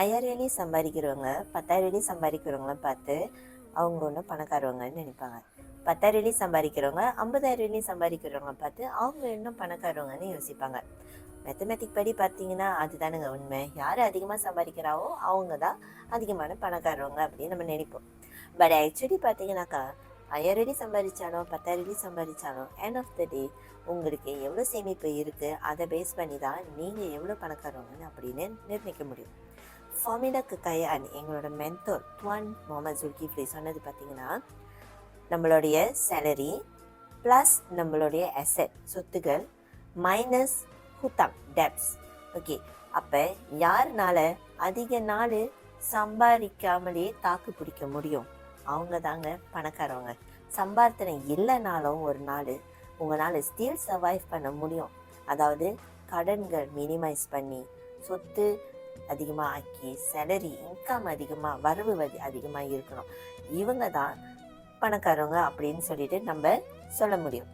5000 சம்பாதிக்கிறவங்க 10,000 சம்பாதிக்கிறவங்கள பார்த்து அவங்க ஒன்றும் பணக்காரவங்கன்னு நினைப்பாங்க. 10,000 சம்பாதிக்கிறவங்க 50,000 சம்பாதிக்கிறவங்க பார்த்து அவங்க இன்னும் பணக்காரவங்கன்னு யோசிப்பாங்க. மேத்தமேட்டிக் படி பார்த்தீங்கன்னா அதுதானுங்க உண்மை. யார் அதிகமாக சம்பாதிக்கிறாவோ அவங்க தான் அதிகமான பணக்காரவங்க அப்படின்னு நம்ம நினைப்போம். பட் ஆக்சுவலி பார்த்தீங்கன்னாக்கா 5000 சம்பாதிச்சாலும் 10,000 சம்பாதிச்சாலும் எண்ட் ஆஃப் த டே உங்களுக்கு எவ்வளோ சேமிப்பு இருக்குது அதை பேஸ் பண்ணி தான் நீங்கள் எவ்வளோ பணக்காரவங்கன்னு அப்படின்னு நிர்ணயிக்க முடியும். ஃபார்முலா கக்கையான் எங்களோட மென்டோர் துவான் முகமது ஜுல்கிஃப்லி சொன்னது பார்த்தீங்கன்னா, நம்மளுடைய சேலரி ப்ளஸ் நம்மளுடைய அசெட் சொத்துக்கள் மைனஸ் ஹுத்தாம் டெப்ஸ். ஓகே, அப்போ யாருனால அதிக நாள் சம்பாதிக்காமலே தாக்கு பிடிக்க முடியும்? அவங்க தாங்க பணக்காரவங்க. சம்பார்த்தனை இல்லைனாலும் ஒரு நாள் உங்களால் ஸ்டில் சர்வைவ் பண்ண முடியும். அதாவது கடன்கள் மினிமைஸ் பண்ணி சொத்து அதிகமாக ஆக்கி சேலரி இன்கம் அதிகமாக வரவு அதிகமாக இருக்கணும். இவங்க தான் பணக்காரவங்க அப்படின்னு சொல்லிட்டு நம்ம சொல்ல முடியும்.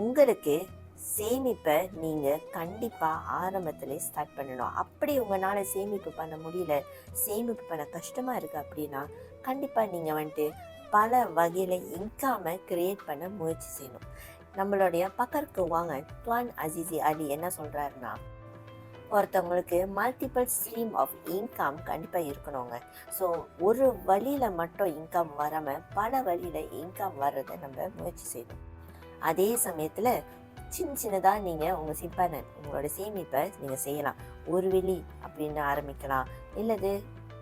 உங்களுக்கு சேமிப்பை நீங்கள் கண்டிப்பாக ஆரம்பத்தில் ஸ்டார்ட் பண்ணணும். அப்படி உங்களால் சேமிப்பு பண்ண முடியல, சேமிப்பு பண்ண கஷ்டமாக இருக்குது அப்படின்னா கண்டிப்பாக நீங்கள் வந்துட்டு பல வகையில் இன்காமை க்ரியேட் பண்ண முயற்சி செய்யணும். நம்மளுடைய பக்கருக்கு வாங்க துவான் அசீசி அலி என்ன சொல்கிறாருன்னா, ஒருத்தவங்களுக்கு மல்டிபிள் ஸ்ட்ரீம் ஆஃப் இன்கம் கண்டிப்பாக இருக்கணுங்க. ஸோ ஒரு வழியில் மட்டும் இன்கம் வராமல் பல வழியில் இன்கம் வர்றதை நம்ம முயற்சி செய்யணும். அதே சமயத்தில் சின்னதாக நீங்கள் உங்கள் உங்களோட சேமிப்பை நீங்கள் செய்யலாம். ஒரு வெளி அப்படின்னு ஆரம்பிக்கலாம், இல்லது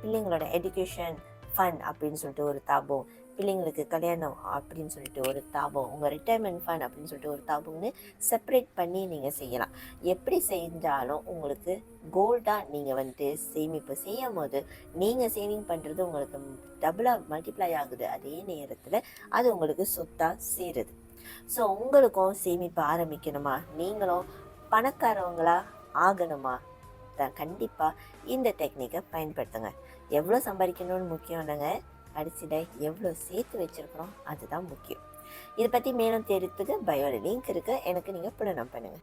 பிள்ளைங்களோட எஜுகேஷன் ஃபண்ட் அப்படின்னு சொல்லிட்டு ஒரு தாபம், பிள்ளைங்களுக்கு கல்யாணம் அப்படின்னு சொல்லிட்டு ஒரு தாபம், உங்கள் ரிட்டைர்மெண்ட் ஃபண்ட் அப்படின்னு சொல்லிட்டு ஒரு தாபம்னு செப்பரேட் பண்ணி நீங்கள் செய்யலாம். எப்படி செஞ்சாலும் உங்களுக்கு கோல்டாக நீங்கள் வந்துட்டு சேமிப்பு செய்யும் போது நீங்கள் சேவிங் பண்ணுறது உங்களுக்கு டபுளாக மல்டிப்ளை ஆகுது. அதே நேரத்தில் அது உங்களுக்கு சொத்தாக சேருது. ஸோ உங்களுக்கும் சேமிப்பு ஆரம்பிக்கணுமா, நீங்களும் பணக்காரவங்களா ஆகணுமா, தான் கண்டிப்பாக இந்த டெக்னிக்கை பயன்படுத்துங்க. எவ்வளோ சம்பாதிக்கணும்னு முக்கியம் இல்லைங்க, கடைசியில் எவ்வளோ சேர்த்து வச்சுருக்கிறோம் அதுதான் முக்கியம். இதை பற்றி மேலும் தெரிவித்துக்கு பயோல லிங்க் இருக்குது, எனக்கு நீங்கள் புலனம் பண்ணுங்கள்.